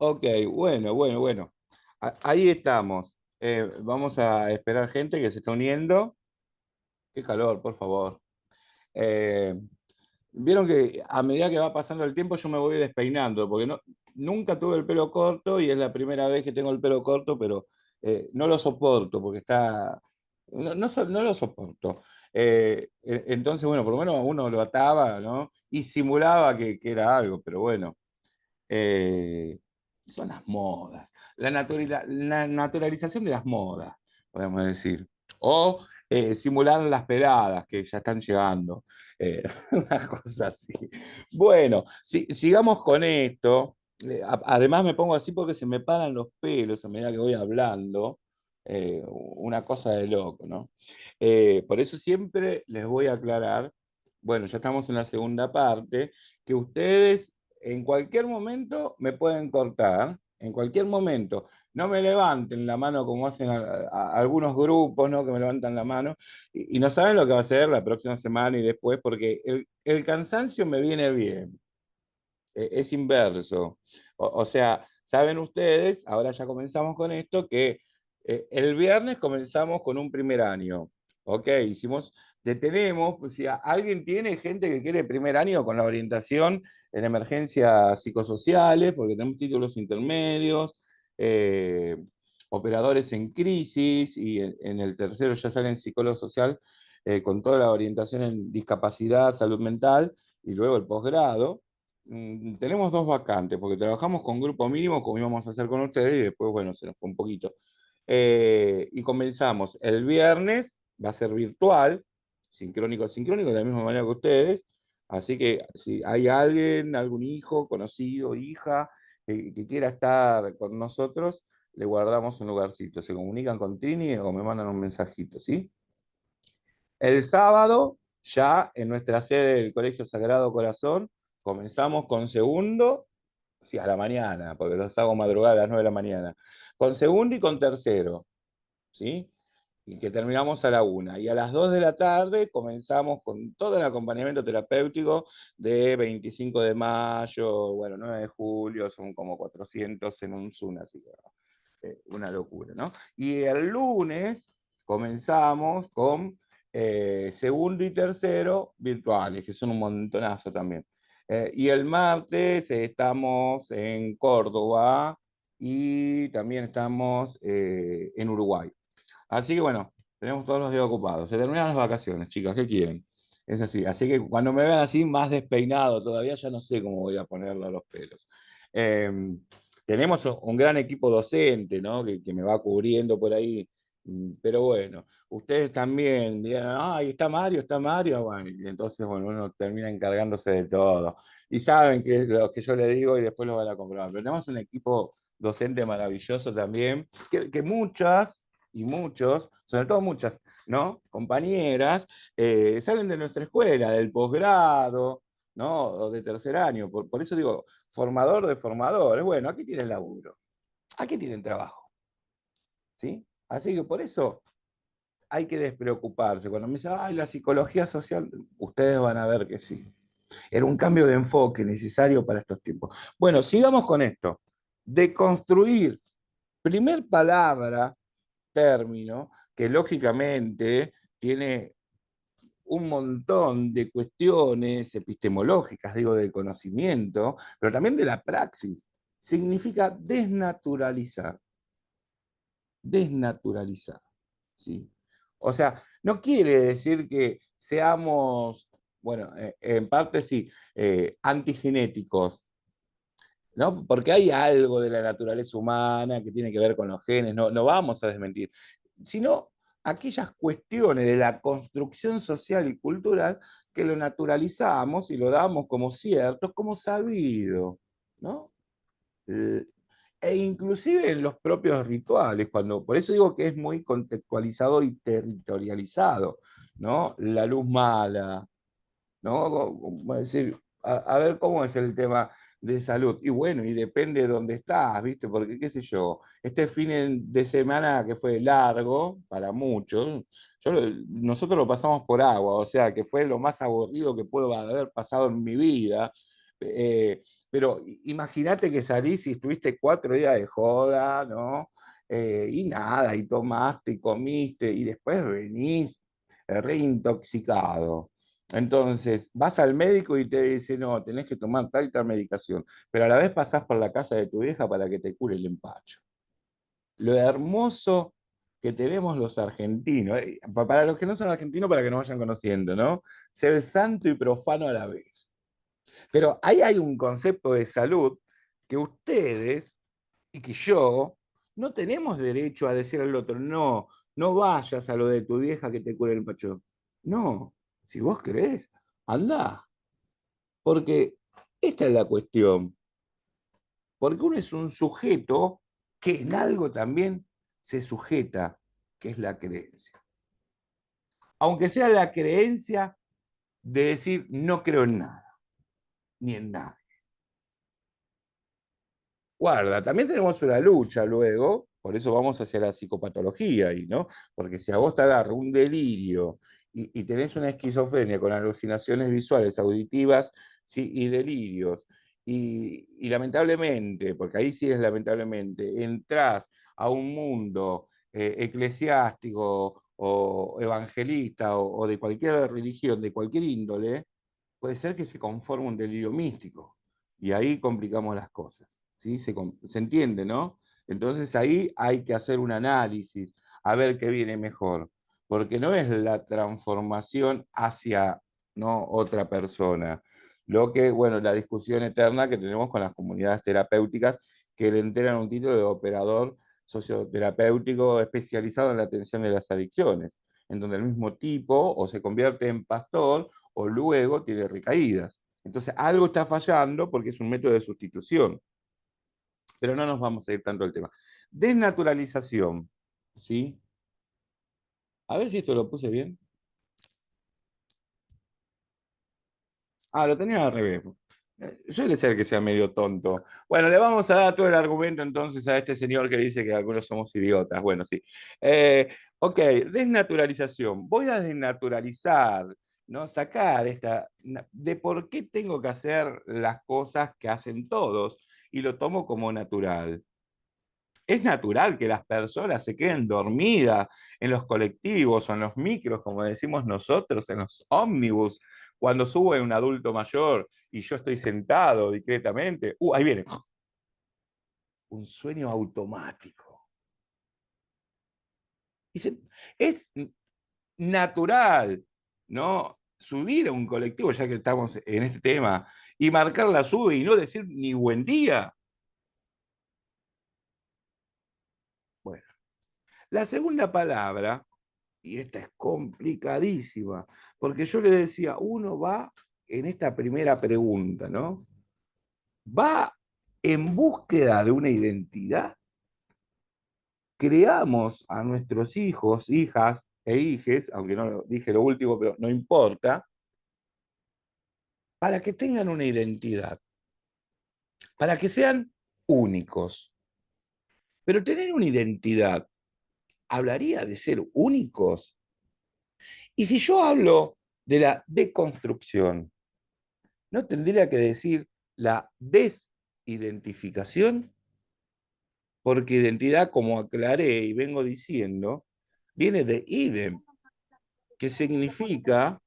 Ok, bueno. Ahí estamos. Vamos a esperar gente que se está uniendo. Qué calor, por favor. Eh, Vieron que a medida que va pasando el tiempo yo me voy despeinando, porque nunca tuve el pelo corto y es la primera vez que tengo el pelo corto, pero no lo soporto porque está... No lo soporto. Entonces, bueno, por lo menos uno lo ataba, ¿no? Y simulaba que era algo, pero bueno. eh, Son las modas, la naturalización de las modas, podemos decir. O simular las peladas que ya están llegando. Una cosa así. Bueno, sigamos con esto. Además me pongo así porque se me paran los pelos a medida que voy hablando. Una cosa de loco, ¿no? Por eso siempre les voy a aclarar, bueno, ya estamos en la segunda parte, que ustedes en cualquier momento me pueden cortar, en cualquier momento. No me levanten la mano como hacen algunos grupos, ¿no? Que me levantan la mano y no saben lo que va a ser la próxima semana y después, porque el cansancio me viene bien, es inverso. O sea, saben ustedes, ahora ya comenzamos con esto, que el viernes comenzamos con un primer año. Ok, detenemos, pues, si alguien tiene gente que quiere primer año con la orientación en emergencias psicosociales, porque tenemos títulos intermedios, eh, operadores en crisis, y en el tercero ya salen psicólogo social con toda la orientación en discapacidad, salud mental, y luego el posgrado. Tenemos dos vacantes, porque trabajamos con grupo mínimo, como íbamos a hacer con ustedes, y después, bueno, se nos fue un poquito. Y comenzamos el viernes, va a ser virtual, sincrónico, de la misma manera que ustedes. Así que si hay alguien, algún hijo, conocido, hija, que quiera estar con nosotros, le guardamos un lugarcito. Se comunican con Trini o me mandan un mensajito, ¿sí? El sábado, ya en nuestra sede del Colegio Sagrado Corazón, comenzamos con segundo, sí, a la mañana, porque los hago madrugada a las 9 de la mañana, con segundo y con tercero, ¿sí? Y que terminamos a la 1. Y a las 2 de la tarde comenzamos con todo el acompañamiento terapéutico de 25 de mayo, bueno, 9 de julio, son como 400 en un Zoom, así que una locura, ¿no? Y el lunes comenzamos con segundo y tercero virtuales, que son un montonazo también. Y el martes estamos en Córdoba y también estamos en Uruguay. Así que bueno, tenemos todos los días ocupados. Se terminan las vacaciones, chicas, ¿qué quieren? Es así. Así que cuando me vean así más despeinado todavía, ya no sé cómo voy a ponerle los pelos. Eh, Tenemos un gran equipo docente, ¿no? Que me va cubriendo por ahí. Pero bueno, ustedes también dirán, ay, está Mario, bueno, y entonces, bueno, uno termina encargándose de todo. Y saben que es lo que yo le digo y después lo van a comprobar. Pero tenemos un equipo docente maravilloso también, que muchas y muchos, sobre todo muchas, ¿no? Compañeras, salen de nuestra escuela, del posgrado, ¿no? O de tercer año. Por eso digo, formador de formadores. Bueno, aquí tienen laburo, aquí tienen trabajo, ¿sí? Así que por eso hay que despreocuparse. Cuando me dicen, ay, la psicología social, ustedes van a ver que sí. Era un cambio de enfoque necesario para estos tiempos. Bueno, sigamos con esto. De construir, primer palabra, término, que lógicamente tiene un montón de cuestiones epistemológicas, digo, de conocimiento, pero también de la praxis. Significa desnaturalizar, desnaturalizar, ¿sí? O sea, no quiere decir que seamos, bueno, en parte sí, antigenéticos, ¿no? Porque hay algo de la naturaleza humana que tiene que ver con los genes, no vamos a desmentir, sino aquellas cuestiones de la construcción social y cultural que lo naturalizamos y lo damos como cierto, como sabido, ¿no? Eh, E inclusive en los propios rituales, por eso digo que es muy contextualizado y territorializado, ¿no? La luz mala, ¿no? Como decir, a ver cómo es el tema de salud. Y bueno, y depende de dónde estás, ¿viste? Porque, qué sé yo, este fin de semana que fue largo para muchos, nosotros lo pasamos por agua, o sea, que fue lo más aburrido que puedo haber pasado en mi vida. Pero imagínate que salís y estuviste 4 días de joda, ¿no? Y nada, y tomaste y comiste, y después venís reintoxicado. Entonces, vas al médico y te dice, no, tenés que tomar tal y tal medicación, pero a la vez pasás por la casa de tu vieja para que te cure el empacho. Lo hermoso que tenemos los argentinos, para los que no son argentinos, para que nos vayan conociendo, ¿no? Ser santo y profano a la vez. Pero ahí hay un concepto de salud que ustedes y que yo no tenemos derecho a decir al otro, no, no vayas a lo de tu vieja que te cure el empacho. No, si vos querés, andá. Porque esta es la cuestión. Porque uno es un sujeto que en algo también se sujeta, que es la creencia. Aunque sea la creencia de decir no creo en nada, ni en nada. Guarda, también tenemos una lucha luego, por eso vamos hacia la psicopatología ahí, ¿no? Porque si a vos te agarra un delirio y tenés una esquizofrenia con alucinaciones visuales, auditivas, sí, y delirios, y lamentablemente, porque ahí sí es lamentablemente, entrás a un mundo eclesiástico o evangelista o de cualquier religión, de cualquier índole, puede ser que se conforme un delirio místico. Y ahí complicamos las cosas. ¿Sí? Se entiende, ¿no? Entonces ahí hay que hacer un análisis, a ver qué viene mejor. Porque no es la transformación hacia, ¿no?, otra persona. Lo que, bueno, la discusión eterna que tenemos con las comunidades terapéuticas que le entregan un título de operador socioterapéutico especializado en la atención de las adicciones, en donde el mismo tipo o se convierte en pastor o luego tiene recaídas. Entonces, algo está fallando porque es un método de sustitución, pero no nos vamos a ir tanto al tema. Desnaturalización, ¿sí? A ver si esto lo puse bien. Ah, lo tenía al revés. Suele ser que sea medio tonto. Bueno, le vamos a dar todo el argumento entonces a este señor que dice que algunos somos idiotas. Bueno, sí. Ok, desnaturalización. Voy a desnaturalizar, ¿no? Sacar de por qué tengo que hacer las cosas que hacen todos y lo tomo como natural. Es natural que las personas se queden dormidas en los colectivos o en los micros, como decimos nosotros, en los ómnibus, cuando sube un adulto mayor y yo estoy sentado discretamente. Ahí viene. Un sueño automático. Es natural, ¿no? Subir a un colectivo, ya que estamos en este tema, y marcar la sube y no decir ni buen día. Bueno, la segunda palabra, y esta es complicadísima, porque yo le decía, uno va en esta primera pregunta, ¿no? Va en búsqueda de una identidad, creamos a nuestros hijos, hijas e hijes, aunque no dije lo último, pero no importa, para que tengan una identidad, para que sean únicos. Pero tener una identidad, ¿hablaría de ser únicos? Y si yo hablo de la deconstrucción, ¿no tendría que decir la desidentificación? Porque identidad, como aclaré y vengo diciendo, viene de idem, que significa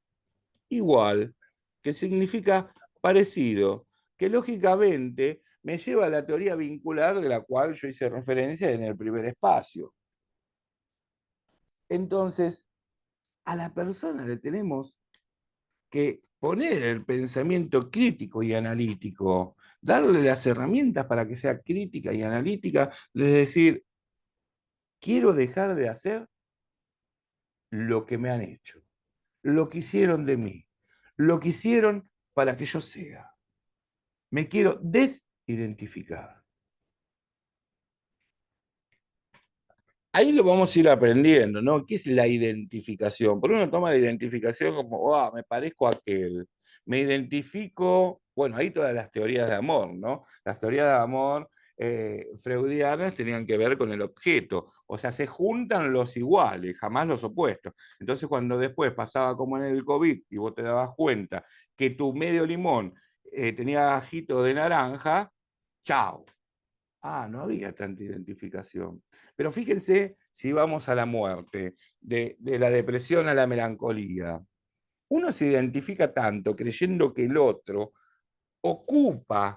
igual, que significa parecido, que lógicamente me lleva a la teoría vincular de la cual yo hice referencia en el primer espacio. Entonces, a la persona le tenemos que poner el pensamiento crítico y analítico, darle las herramientas para que sea crítica y analítica, es decir, quiero dejar de hacer lo que me han hecho, lo que hicieron de mí, lo que hicieron para que yo sea. Me quiero desidentificar. Ahí lo vamos a ir aprendiendo, ¿no? ¿Qué es la identificación? Porque uno toma la identificación como, me parezco a aquel. Me identifico, bueno, ahí todas las teorías de amor, ¿no? Las teorías de amor freudianas tenían que ver con el objeto, o sea, se juntan los iguales, jamás los opuestos. Entonces, cuando después pasaba como en el COVID y vos te dabas cuenta que tu medio limón tenía ajito de naranja, chao. Ah, no había tanta identificación. Pero fíjense si vamos a la muerte, de la depresión a la melancolía. Uno se identifica tanto creyendo que el otro ocupa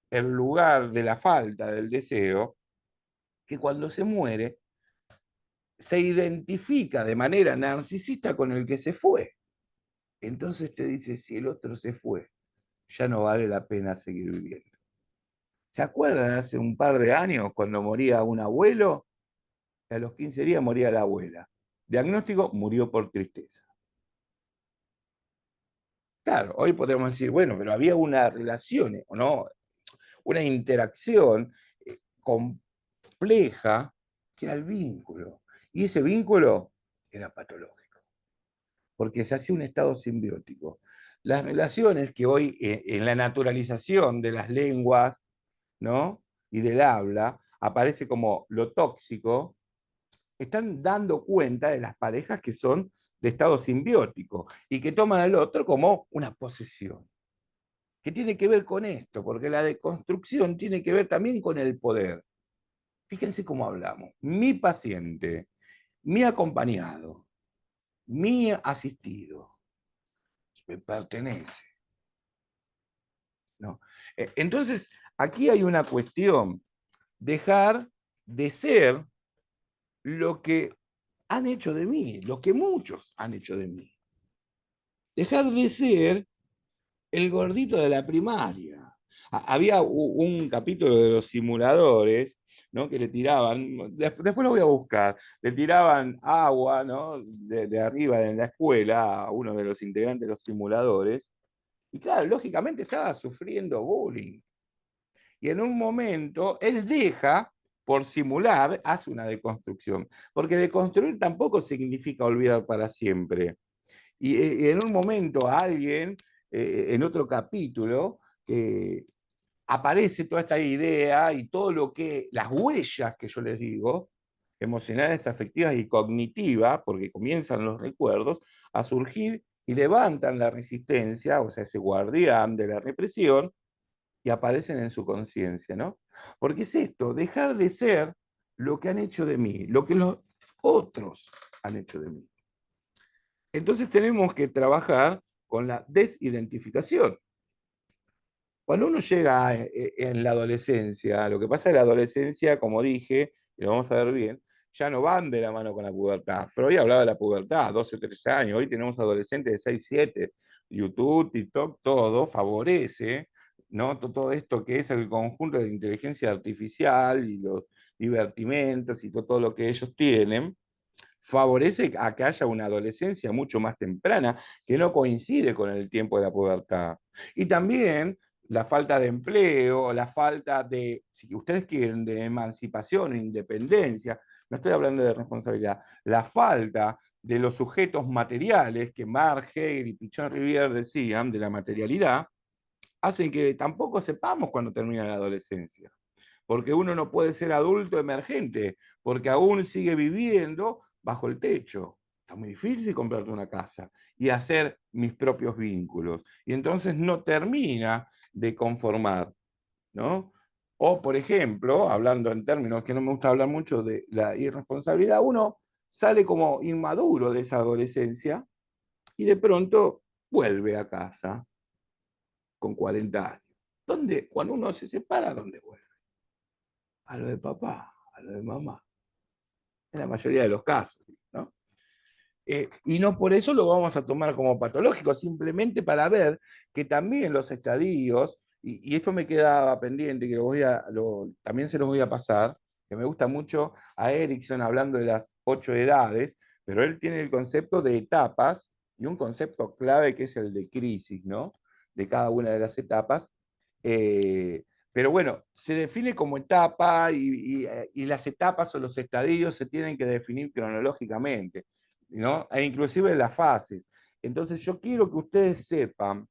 el lugar de la falta del deseo, que cuando se muere se identifica de manera narcisista con el que se fue. Entonces te dice, si el otro se fue, ya no vale la pena seguir viviendo. ¿Se acuerdan hace un par de años cuando moría un abuelo? A los 15 días moría la abuela. Diagnóstico, murió por tristeza. Claro, hoy podemos decir, bueno, pero había una relación, ¿o no? Una interacción compleja que era el vínculo. Y ese vínculo era patológico, porque se hacía un estado simbiótico. Las relaciones que hoy en la naturalización de las lenguas, ¿no? Y del habla aparece como lo tóxico, están dando cuenta de las parejas que son de estado simbiótico y que toman al otro como una posesión, que tiene que ver con esto, porque la deconstrucción tiene que ver también con el poder. Fíjense cómo hablamos. Mi paciente, mi acompañado, mi asistido, me pertenece. ¿No? Entonces, aquí hay una cuestión, dejar de ser lo que han hecho de mí, lo que muchos han hecho de mí. Dejar de ser el gordito de la primaria. Había un capítulo de los simuladores, ¿no? Que le tiraban, después lo voy a buscar, le tiraban agua, ¿no? De arriba en la escuela a uno de los integrantes de los simuladores. Y claro, lógicamente estaba sufriendo bullying. Y en un momento él deja, por simular, hace una deconstrucción. Porque deconstruir tampoco significa olvidar para siempre. Y en un momento alguien, en otro capítulo, aparece toda esta idea y todo lo que, las huellas que yo les digo, emocionales, afectivas y cognitivas, porque comienzan los recuerdos a surgir y levantan la resistencia, o sea, ese guardián de la represión, y aparecen en su conciencia, ¿no? Porque es esto, dejar de ser lo que han hecho de mí, lo que los otros han hecho de mí. Entonces tenemos que trabajar con la desidentificación. Cuando uno llega en la adolescencia, lo que pasa en la adolescencia, como dije, y lo vamos a ver bien, ya no van de la mano con la pubertad. Freud hablaba de la pubertad, 12, 13 años. Hoy tenemos adolescentes de 6, 7. YouTube, TikTok, todo favorece, ¿no? Todo esto que es el conjunto de inteligencia artificial y los divertimentos y todo lo que ellos tienen, favorece a que haya una adolescencia mucho más temprana, que no coincide con el tiempo de la pubertad. Y también la falta de empleo, la falta de, si ustedes quieren, de emancipación, independencia, no estoy hablando de responsabilidad, la falta de los sujetos materiales que Mark Hegel y Pichon Rivière decían, de la materialidad, hacen que tampoco sepamos cuándo termina la adolescencia, porque uno no puede ser adulto emergente, porque aún sigue viviendo bajo el techo. Está muy difícil comprarte una casa y hacer mis propios vínculos. Y entonces no termina de conformar, ¿no? O, por ejemplo, hablando en términos que no me gusta hablar mucho de la irresponsabilidad, uno sale como inmaduro de esa adolescencia y de pronto vuelve a casa con 40 años. ¿Dónde? Cuando uno se separa, ¿dónde vuelve? A lo de papá, a lo de mamá, en la mayoría de los casos, ¿no? Y no por eso lo vamos a tomar como patológico, simplemente para ver que también los estadios, y esto me quedaba pendiente, que también se los voy a pasar, que me gusta mucho a Erickson hablando de las 8 edades, pero él tiene el concepto de etapas y un concepto clave que es el de crisis, ¿no? De cada una de las etapas. Eh, pero bueno, se define como etapa y las etapas o los estadios se tienen que definir cronológicamente, ¿no? E inclusive las fases. Entonces yo quiero que ustedes sepan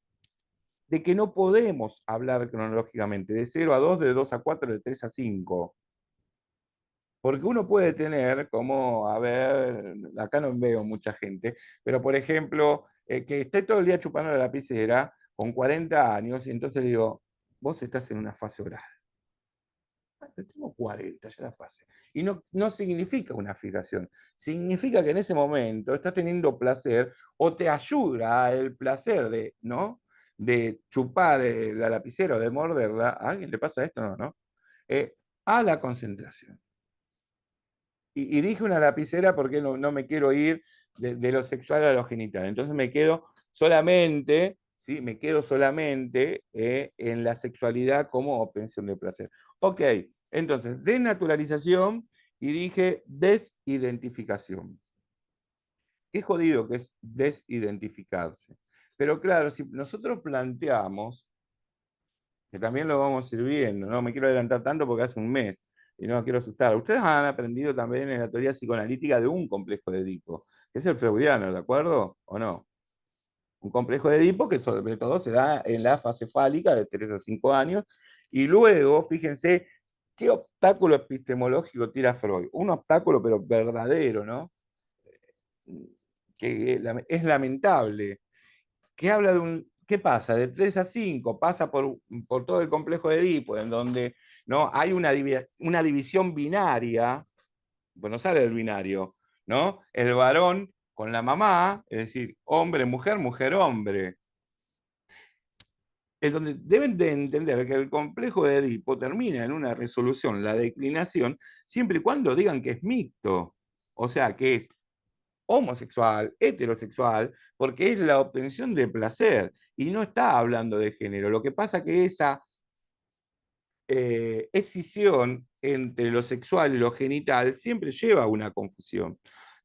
de que no podemos hablar cronológicamente, de 0 a 2, de 2 a 4, de 3 a 5. Porque uno puede tener, como, a ver, acá no veo mucha gente, pero por ejemplo, que esté todo el día chupando la lapicera, con 40 años, y entonces le digo, vos estás en una fase oral. Ah, pero tengo 40, ya la fase. Y no significa una fijación, significa que en ese momento estás teniendo placer o te ayuda el placer de, ¿no? De chupar la lapicera o de morderla. ¿A alguien le pasa esto? No, ¿no? Eh, a la concentración. Y dije una lapicera porque no me quiero ir de lo sexual a lo genital. Entonces me quedo solamente, ¿sí? Me quedo solamente en la sexualidad como obtención de placer. Ok, entonces, desnaturalización y dije desidentificación. Qué jodido que es desidentificarse. Pero claro, si nosotros planteamos, que también lo vamos a ir viendo, no me quiero adelantar tanto porque hace un mes y no quiero asustar. Ustedes han aprendido también en la teoría psicoanalítica de un complejo de Edipo, que es el freudiano, ¿de acuerdo? ¿O no? Un complejo de Edipo que sobre todo se da en la fase fálica de 3 a 5 años. Y luego, fíjense, ¿qué obstáculo epistemológico tira Freud? Un obstáculo, pero verdadero, ¿no? Que es lamentable, que habla de un, ¿qué pasa? De 3 a 5 pasa por todo el complejo de Edipo, en donde ¿no? hay una división binaria, pues no sale del binario, ¿no? El varón con la mamá, es decir, hombre, mujer, mujer, hombre. Es donde deben de entender que el complejo de Edipo termina en una resolución, la declinación, siempre y cuando digan que es mixto, o sea, que es homosexual, heterosexual, porque es la obtención de placer y no está hablando de género. Lo que pasa que esa escisión entre lo sexual y lo genital siempre lleva a una confusión.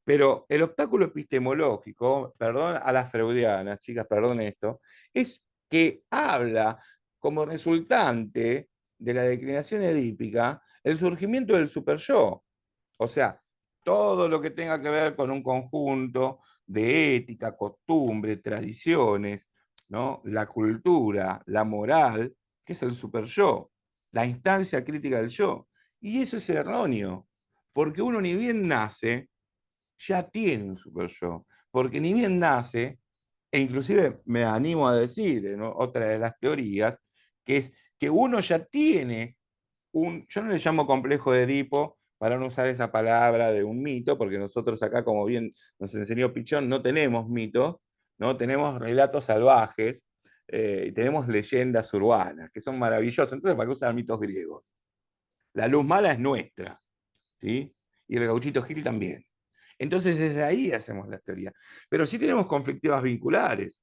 Pero el obstáculo epistemológico, perdón a las freudianas, chicas, perdón esto, es que habla como resultante de la declinación edípica el surgimiento del superyo. O sea, todo lo que tenga que ver con un conjunto de ética, costumbre, tradiciones, ¿no? La cultura, la moral, que es el superyo, la instancia crítica del yo. Y eso es erróneo, porque uno ni bien nace, ya tiene un superyo, porque ni bien nace, e inclusive me animo a decir, ¿no? Otra de las teorías, que es que uno ya tiene yo no le llamo complejo de Edipo para no usar esa palabra de un mito, porque nosotros acá, como bien nos enseñó Pichón, no tenemos mitos, ¿no? Tenemos relatos salvajes y tenemos leyendas urbanas, que son maravillosas. Entonces, ¿para qué usar mitos griegos? La luz mala es nuestra, ¿sí? Y el gauchito Gil también. Entonces, desde ahí hacemos la teoría. Pero sí tenemos conflictivas vinculares,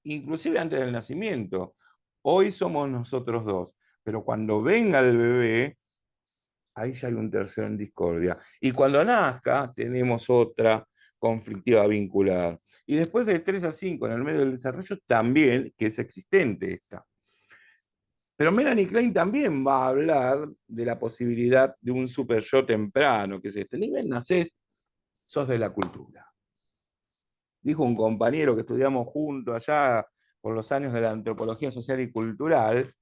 inclusive antes del nacimiento. Hoy somos nosotros dos, pero cuando venga el bebé, ahí ya hay un tercero en discordia. Y cuando nazca, tenemos otra conflictiva vincular. Y después de 3 a 5 en el medio del desarrollo, también, que es existente esta. Pero Melanie Klein también va a hablar de la posibilidad de un super yo temprano, que es este nivel, nacés, sos de la cultura. Dijo un compañero que estudiamos juntos allá por los años de la antropología social y cultural,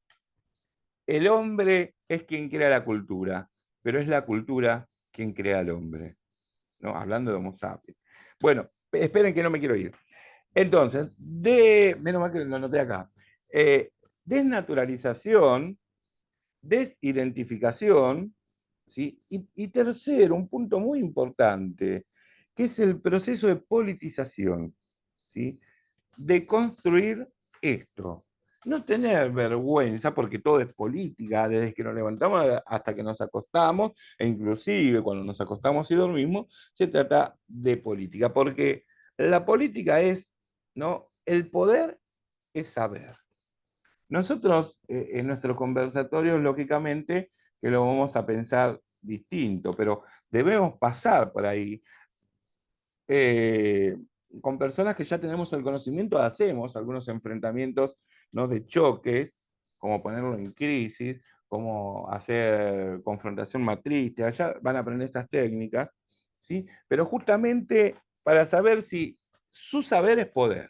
el hombre es quien crea la cultura, pero es la cultura quien crea al hombre, ¿no? Hablando de Homo sapiens. Bueno, esperen que no me quiero ir. Entonces, menos mal que lo anoté acá. Eh, Desnaturalización, desidentificación, ¿sí? Y tercero, un punto muy importante, que es el proceso de politización, ¿sí? De construir esto. No tener vergüenza, porque todo es política, desde que nos levantamos hasta que nos acostamos, e inclusive cuando nos acostamos y dormimos, se trata de política, porque la política es, ¿no? El poder es saber. Nosotros en nuestros conversatorios, lógicamente, que lo vamos a pensar distinto, pero debemos pasar por ahí eh, con personas que ya tenemos el conocimiento, hacemos algunos enfrentamientos, ¿no? De choques, como ponerlo en crisis, como hacer confrontación matriz, allá van a aprender estas técnicas, ¿sí? Pero justamente para saber si su saber es poder.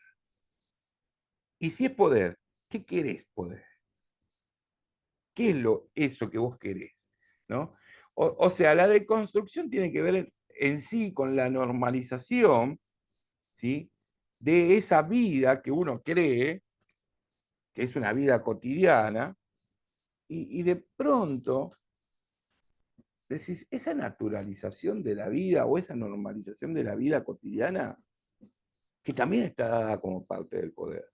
Y si es poder, ¿qué querés poder? ¿Qué es eso que vos querés? ¿No? O sea, la deconstrucción tiene que ver en sí con la normalización, ¿sí? de esa vida que uno cree que es una vida cotidiana, y de pronto decís, esa naturalización de la vida o esa normalización de la vida cotidiana, que también está dada como parte del poder.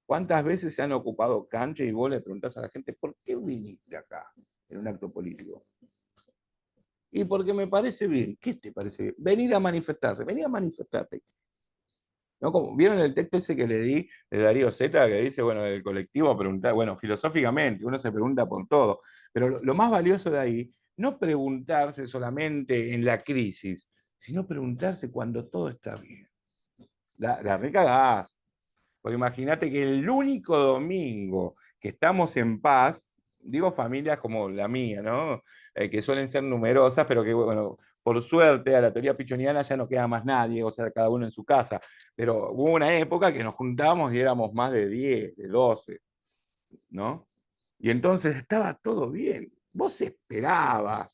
¿Cuántas veces se han ocupado canchas y vos le preguntás a la gente, ¿por qué viniste acá en un acto político? Y porque me parece bien. ¿Qué te parece bien? Venir a manifestarse, venir a manifestarte. ¿No? Como, ¿vieron el texto ese que le di de Darío Zeta, que dice, bueno, el colectivo preguntar, bueno, filosóficamente, uno se pregunta por todo, pero lo más valioso de ahí, no preguntarse solamente en la crisis, sino preguntarse cuando todo está bien. La recagás. Porque imagínate que el único domingo que estamos en paz, digo familias como la mía, ¿no? Que suelen ser numerosas, pero que, bueno, por suerte a la teoría pichoniana ya no queda más nadie, o sea, cada uno en su casa. Pero hubo una época que nos juntábamos y éramos más de 10, de 12, ¿no? Y entonces estaba todo bien. Vos esperabas,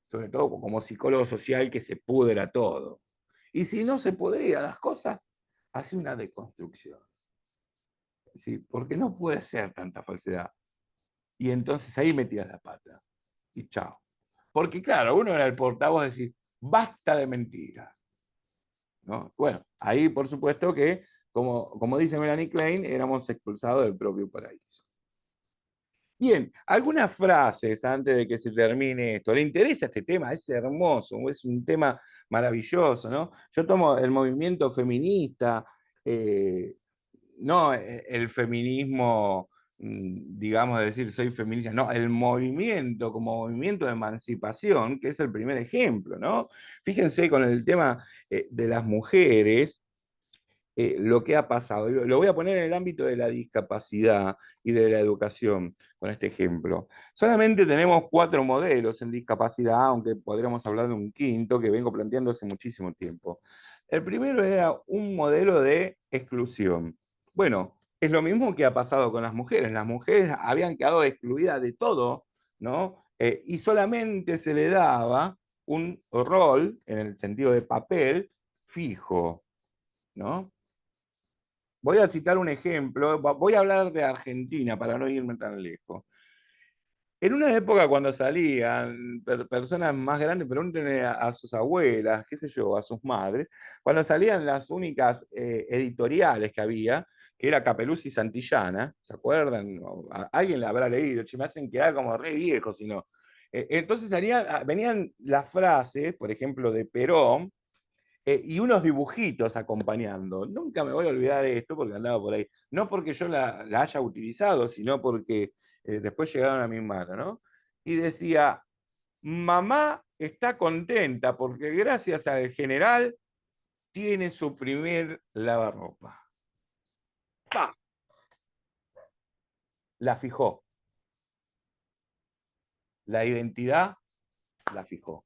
sobre todo como psicólogo social, que se pudra todo. Y si no se podrían las cosas, hace una deconstrucción. Sí, porque no puede ser tanta falsedad. Y entonces ahí metías la pata. Y chao. Porque claro, uno era el portavoz de decir, basta de mentiras. ¿No? Bueno, ahí por supuesto que, como dice Melanie Klein, éramos expulsados del propio paraíso. Bien, algunas frases antes de que se termine esto. ¿Le interesa este tema? Es hermoso, es un tema maravilloso, ¿no? Yo tomo el movimiento feminista, eh, no el feminismo, digamos, de decir soy feminista, no, el movimiento como movimiento de emancipación, que es el primer ejemplo, ¿no? Fíjense con el tema de las mujeres, lo que ha pasado. Lo voy a poner en el ámbito de la discapacidad y de la educación, con este ejemplo. Solamente tenemos 4 modelos en discapacidad, aunque podríamos hablar de un quinto que vengo planteando hace muchísimo tiempo. El primero era un modelo de exclusión. Bueno, es lo mismo que ha pasado con las mujeres. Las mujeres habían quedado excluidas de todo, ¿no? Y solamente se le daba un rol, en el sentido de papel, fijo, ¿no? Voy a citar un ejemplo, voy a hablar de Argentina para no irme tan lejos. En una época cuando salían personas más grandes, pregúntenle a sus abuelas, qué sé yo, a sus madres, cuando salían las únicas editoriales que había, que era Capeluz y Santillana, ¿se acuerdan? Alguien la habrá leído, che, me hacen quedar como re viejo, si no. Entonces venían las frases, por ejemplo, de Perón, y unos dibujitos acompañando. Nunca me voy a olvidar de esto porque andaba por ahí. No porque yo la haya utilizado, sino porque después llegaron a mi mano, ¿no? Y decía, mamá está contenta porque gracias al general tiene su primer lavarropa. ¡Pah! La fijó. La identidad la fijó.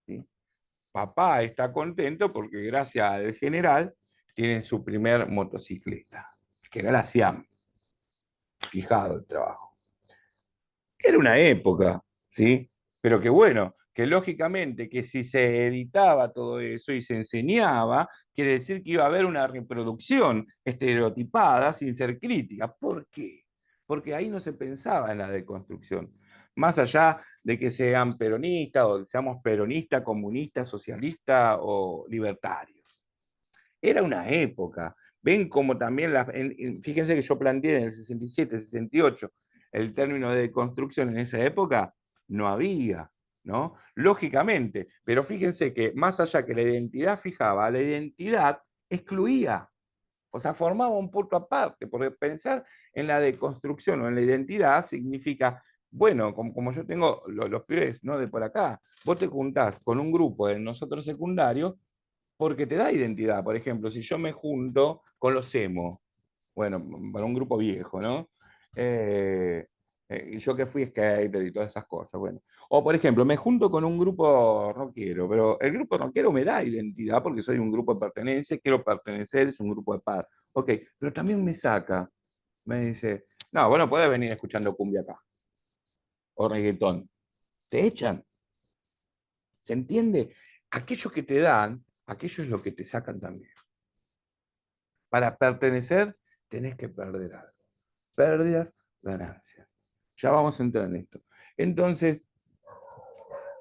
¿Sí? Papá está contento porque gracias al general tiene su primer motocicleta, que era la Siam. Fijado el trabajo. Era una época, ¿sí? Pero que bueno, que lógicamente que si se editaba todo eso y se enseñaba, quiere decir que iba a haber una reproducción estereotipada sin ser crítica. ¿Por qué? Porque ahí no se pensaba en la deconstrucción. Más allá de que sean peronistas o seamos peronistas, comunistas, socialistas o libertarios. Era una época. Ven como también, fíjense que yo planteé en el 67, 68, el término de construcción en esa época, no había, ¿no? Lógicamente, pero fíjense que más allá que la identidad fijaba, la identidad excluía, o sea, formaba un punto aparte, porque pensar en la deconstrucción o en la identidad significa, bueno, como yo tengo los pibes, ¿no? De por acá, vos te juntás con un grupo de nosotros secundarios porque te da identidad. Por ejemplo, si yo me junto con los emo, bueno, para un grupo viejo, ¿no? Eh, y yo que fui skater y todas esas cosas, bueno. O por ejemplo, me junto con un grupo rockero, pero el grupo rockero me da identidad porque soy un grupo de pertenencia, quiero pertenecer, es un grupo de paz. Ok, pero también me saca, me dice, no, bueno, puedes venir escuchando cumbia acá, o reggaetón. Te echan, ¿se entiende? Aquello que te dan, aquello es lo que te sacan también. Para pertenecer tenés que perder algo. Pérdidas, ganancias. Ya vamos a entrar en esto. Entonces,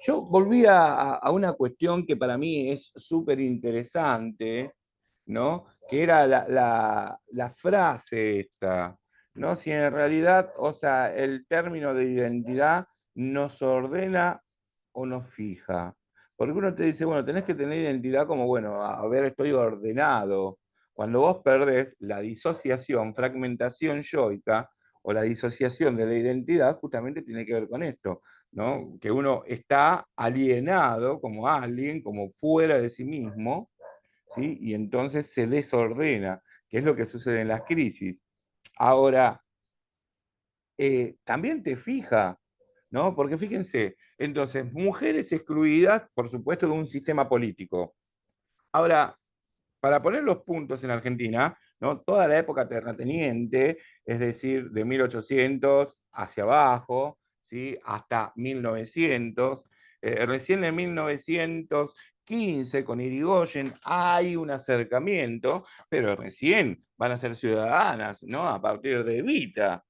yo volví a una cuestión que para mí es súper interesante, ¿no? Que era la frase esta, ¿no? Si en realidad, o sea, el término de identidad nos ordena o nos fija. Porque uno te dice, bueno, tenés que tener identidad como, bueno, a ver, estoy ordenado. Cuando vos perdés la disociación, fragmentación yoica, o la disociación de la identidad, justamente tiene que ver con esto, ¿no? Que uno está alienado como alguien, como fuera de sí mismo, ¿sí? Y entonces se desordena, que es lo que sucede en las crisis. Ahora, también te fija, ¿no? Porque fíjense, entonces, mujeres excluidas, por supuesto, de un sistema político. Ahora, para poner los puntos en Argentina, ¿no? Toda la época terrateniente, es decir, de 1800 hacia abajo, ¿sí? Hasta 1900. Recién en 1915, con Irigoyen, hay un acercamiento, pero recién van a ser ciudadanas, ¿no? A partir de Evita.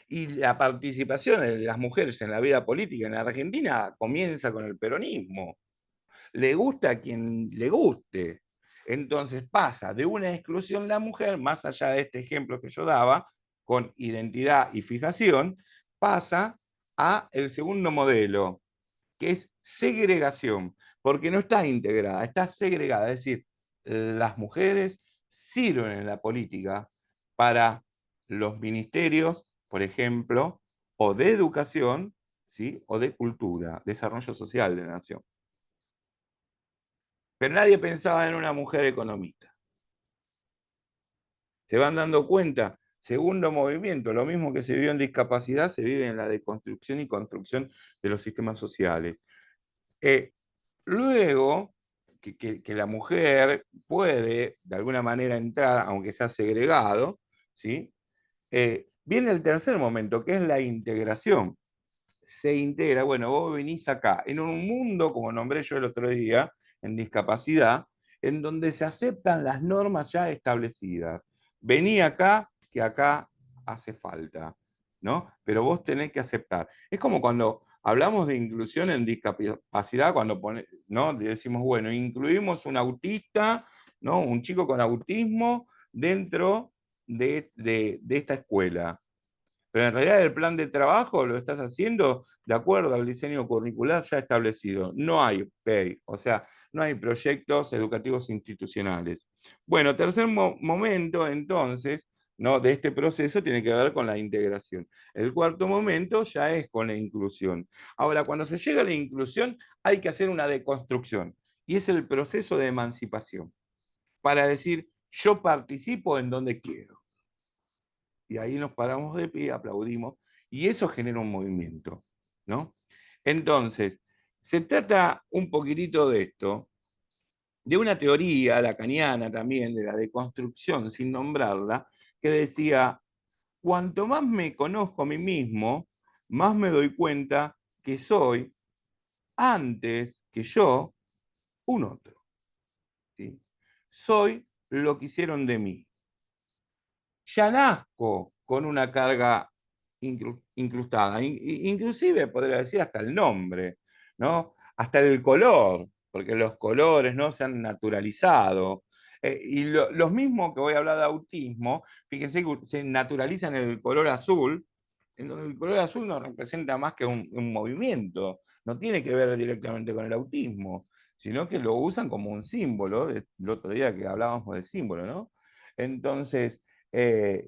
Y la participación de las mujeres en la vida política en Argentina comienza con el peronismo. Le gusta a quien le guste. Entonces pasa de una exclusión la mujer, más allá de este ejemplo que yo daba, con identidad y fijación, pasa a el segundo modelo, que es segregación, porque no está integrada, está segregada. Es decir, las mujeres sirven en la política para los ministerios, por ejemplo, o de educación, ¿sí? O de cultura, desarrollo social de la nación. Pero nadie pensaba en una mujer economista. Se van dando cuenta, segundo movimiento, lo mismo que se vivió en discapacidad, se vive en la deconstrucción y construcción de los sistemas sociales. Eh, Luego, que la mujer puede de alguna manera entrar, aunque sea segregado, ¿sí? Viene el tercer momento, que es la integración. Se integra, bueno, vos venís acá, en un mundo, como nombré yo el otro día, en discapacidad, en donde se aceptan las normas ya establecidas. Vení acá, que acá hace falta, ¿no? Pero vos tenés que aceptar. Es como cuando hablamos de inclusión en discapacidad, cuando ¿no? Decimos, bueno, incluimos un autista, ¿no? Un chico con autismo dentro de esta escuela. Pero en realidad el plan de trabajo lo estás haciendo de acuerdo al diseño curricular ya establecido. No hay PEI, o sea, no hay proyectos educativos institucionales. Bueno, tercer momento entonces, ¿no? De este proceso tiene que ver con la integración. El cuarto momento ya es con la inclusión. Ahora, cuando se llega a la inclusión, hay que hacer una deconstrucción y es el proceso de emancipación para decir, yo participo en donde quiero. Y ahí nos paramos de pie, aplaudimos, y eso genera un movimiento, ¿no? Entonces, se trata un poquitito de esto, de una teoría lacaniana también, de la deconstrucción, sin nombrarla, que decía, cuanto más me conozco a mí mismo, más me doy cuenta que soy, antes que yo, un otro, ¿sí? Soy lo que hicieron de mí. Ya nazco con una carga incrustada, inclusive podría decir hasta el nombre, ¿no? Hasta el color, porque los colores no se han naturalizado. Y los mismos que voy a hablar de autismo, fíjense que se naturalizan el color azul, en donde el color azul no representa más que un movimiento, no tiene que ver directamente con el autismo, sino que lo usan como un símbolo, el otro día que hablábamos de símbolo, ¿no? Entonces,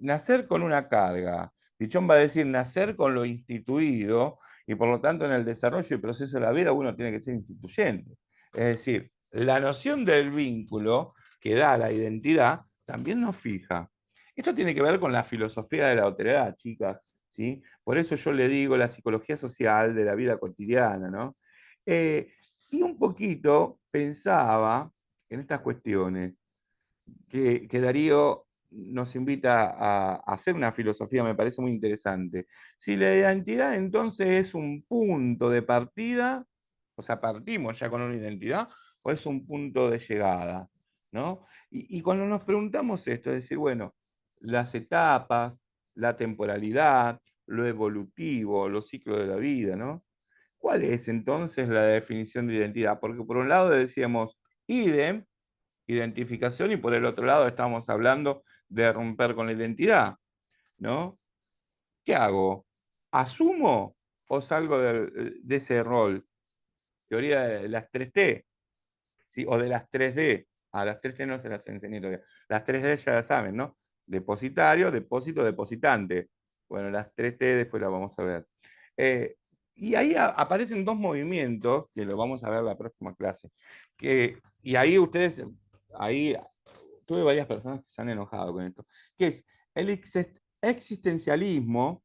nacer con una carga. Pichón va a decir nacer con lo instituido y por lo tanto en el desarrollo y proceso de la vida uno tiene que ser instituyente. Es decir, la noción del vínculo que da la identidad también nos fija. Esto tiene que ver con la filosofía de la otredad, chicas, ¿sí? Por eso yo le digo la psicología social de la vida cotidiana, ¿no? Eh, y un poquito pensaba en estas cuestiones que Darío nos invita a hacer una filosofía, me parece muy interesante. Si la identidad entonces es un punto de partida, o sea, partimos ya con una identidad, o es un punto de llegada, ¿no? Y cuando nos preguntamos esto, es decir, bueno, las etapas, la temporalidad, lo evolutivo, los ciclos de la vida, ¿no? ¿Cuál es entonces la definición de identidad? Porque por un lado decíamos idem, identificación, y por el otro lado estamos hablando de romper con la identidad, ¿no? ¿Qué hago? ¿Asumo o salgo de ese rol? Teoría de las 3T, ¿sí? O de las 3D. A las 3D no se las enseñé todavía. Las 3D ya las saben, ¿no? Depositario, depósito, depositante. Bueno, las 3T después las vamos a ver. Eh, y ahí aparecen dos movimientos, que lo vamos a ver la próxima clase. Y ahí ustedes, ahí tuve varias personas que se han enojado con esto, que es el existencialismo.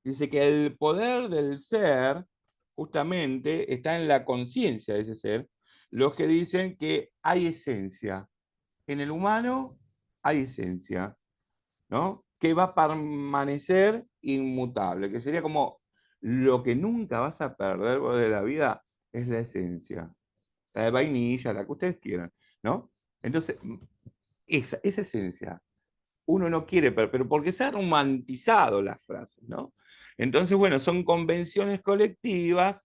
Dice que el poder del ser justamente está en la conciencia de ese ser. Los que dicen que hay esencia. En el humano hay esencia, ¿no? Que va a permanecer inmutable, que sería como lo que nunca vas a perder vos de la vida es la esencia. La de vainilla, la que ustedes quieran, ¿no? Entonces, esa esencia uno no quiere, pero porque se han romantizado las frases, ¿no? Entonces, bueno, son convenciones colectivas,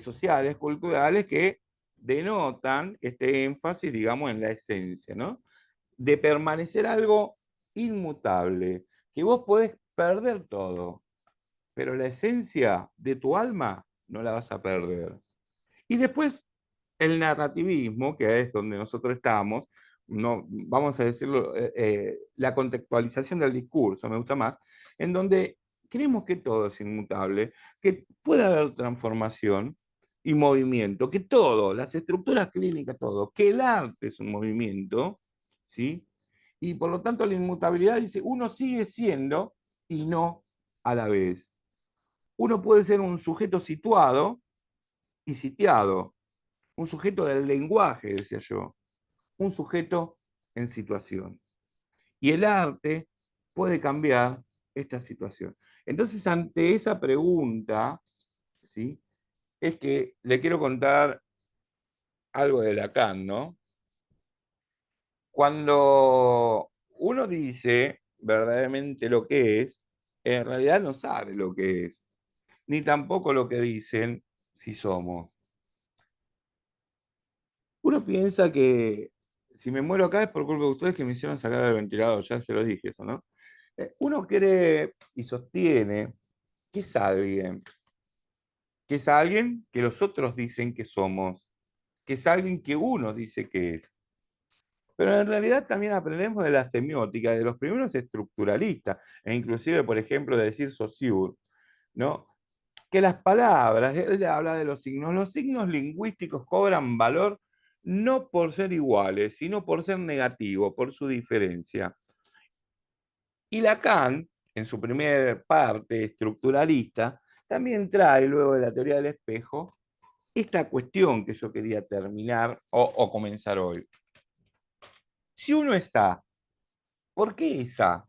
sociales, culturales, que denotan este énfasis, digamos, en la esencia, ¿no? De permanecer algo inmutable, que vos podés perder todo, pero la esencia de tu alma no la vas a perder. Y después el narrativismo, que es donde nosotros estamos, no, vamos a decirlo, la contextualización del discurso, me gusta más, en donde creemos que todo es inmutable, que puede haber transformación y movimiento, que todo, las estructuras clínicas, todo, que el arte es un movimiento, ¿sí? Y por lo tanto la inmutabilidad dice, uno sigue siendo y no a la vez. Uno puede ser un sujeto situado y sitiado, un sujeto del lenguaje, decía yo, un sujeto en situación. Y el arte puede cambiar esta situación. Entonces, ante esa pregunta, ¿sí? Es que le quiero contar algo de Lacan, ¿no? Cuando uno dice verdaderamente lo que es, en realidad no sabe lo que es, ni tampoco lo que dicen si somos. Uno piensa que si me muero acá es por culpa de ustedes que me hicieron sacar el ventilador, ya se lo dije eso, ¿no? Uno cree y sostiene que que es alguien que los otros dicen que somos, que es alguien que uno dice que es. Pero en realidad también aprendemos de la semiótica, de los primeros estructuralistas, e inclusive, por ejemplo, de decir Saussure, ¿no? Que las palabras, él habla de los signos lingüísticos cobran valor no por ser iguales, sino por ser negativos, por su diferencia. Y Lacan, en su primera parte estructuralista, también trae, luego de la teoría del espejo, esta cuestión que yo quería terminar o comenzar hoy. Si uno es A, ¿por qué es A?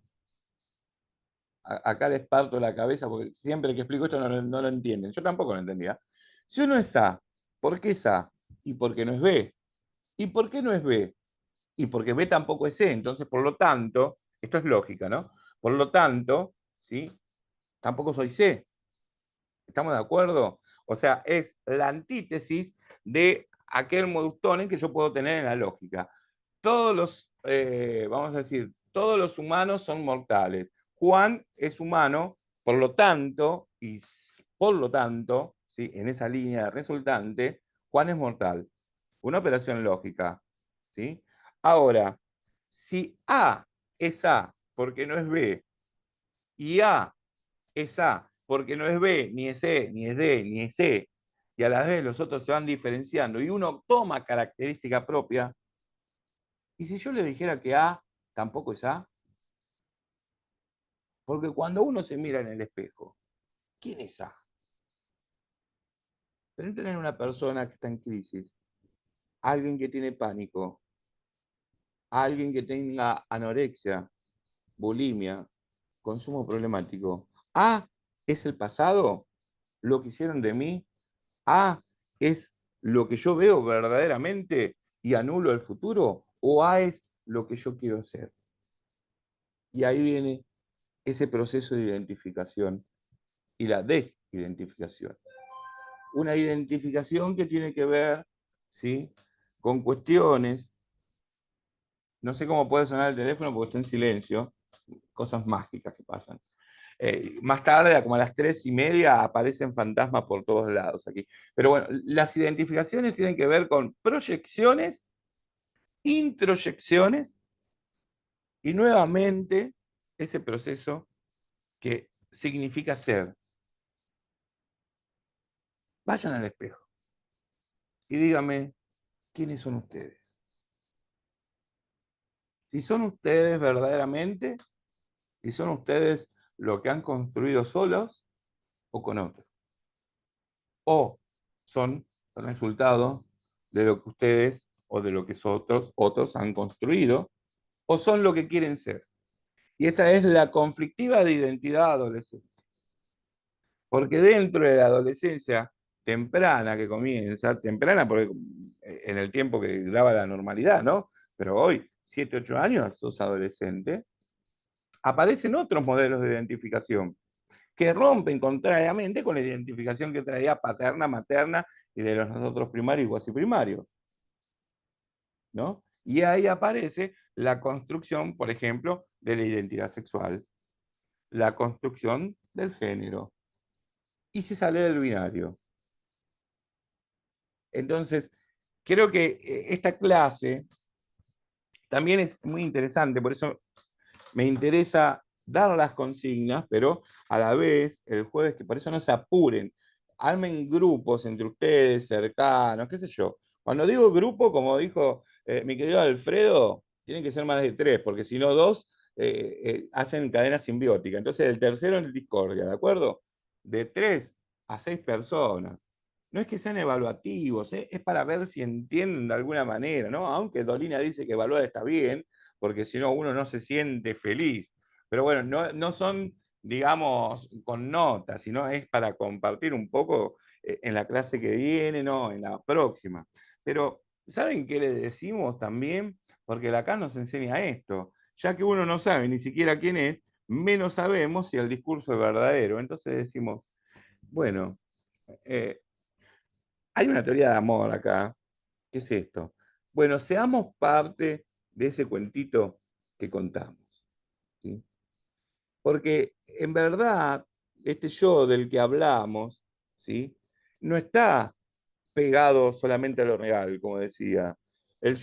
Acá les parto la cabeza porque siempre que explico esto no lo entienden. Yo tampoco lo entendía. Si uno es A, ¿por qué es A? ¿Y por qué no es B? ¿Y por qué no es B? Y porque B tampoco es C. Entonces, por lo tanto, esto es lógica, ¿no? Por lo tanto, ¿sí? Tampoco soy C. ¿Estamos de acuerdo? O sea, es la antítesis de aquel modus que yo puedo tener en la lógica. Todos los, vamos a decir, todos los humanos son mortales. Juan es humano, por lo tanto, y por lo tanto, ¿sí? En esa línea resultante, Juan es mortal. Una operación lógica, ¿sí? Ahora, si A es A porque no es B, y A es A, porque no es B, ni es C, ni es D, ni es C, y a la vez los otros se van diferenciando y uno toma característica propia, y si yo le dijera que A tampoco es A, porque cuando uno se mira en el espejo, ¿quién es A? Pero tener una persona que está en crisis, alguien que tiene pánico, alguien que tenga anorexia, bulimia, consumo problemático. A es el pasado, lo que hicieron de mí. A es lo que yo veo verdaderamente y anulo el futuro, o A es lo que yo quiero ser. Y ahí viene ese proceso de identificación y la desidentificación. Una identificación que tiene que ver, ¿sí?, con cuestiones, no sé cómo puede sonar el teléfono porque está en silencio, cosas mágicas que pasan. Más tarde, como a las 3:30, aparecen fantasmas por todos lados aquí. Pero bueno, las identificaciones tienen que ver con proyecciones, introyecciones y nuevamente ese proceso que significa ser. Vayan al espejo y díganme quiénes son ustedes. Si son ustedes verdaderamente, si son ustedes lo que han construido solos o con otros. O son el resultado de lo que ustedes o de lo que otros han construido, o son lo que quieren ser. Y esta es la conflictiva de identidad adolescente. Porque dentro de la adolescencia temprana que comienza, temprana porque en el tiempo que daba la normalidad, ¿no? Pero hoy, 7, 8 años, sos adolescente, aparecen otros modelos de identificación que rompen contrariamente con la identificación que traía paterna, materna y de los nosotros primarios y cuasi primarios, ¿no? Y ahí aparece la construcción, por ejemplo, de la identidad sexual, la construcción del género, y se sale del binario. Entonces, creo que esta clase también es muy interesante, por eso me interesa dar las consignas, pero a la vez el jueves, que por eso no se apuren, armen grupos entre ustedes, cercanos, qué sé yo. Cuando digo grupo, como dijo mi querido Alfredo, tienen que ser más de 3, porque si no 2 hacen cadena simbiótica. Entonces el tercero en discordia, ¿de acuerdo? De 3 a 6 personas. No es que sean evaluativos, es para ver si entienden de alguna manera, ¿no? Aunque Dolina dice que evaluar está bien, porque si no uno no se siente feliz. Pero bueno, no son, digamos, con notas, sino es para compartir un poco en la clase que viene, no, en la próxima. Pero, ¿saben qué le decimos también? Porque Lacan nos enseña esto. Ya que uno no sabe ni siquiera quién es, menos sabemos si el discurso es verdadero. Entonces decimos, bueno, eh, hay una teoría de amor acá. ¿Qué es esto? Bueno, seamos parte de ese cuentito que contamos, ¿sí? Porque en verdad, este yo del que hablamos, ¿sí?, no está pegado solamente a lo real, como decía.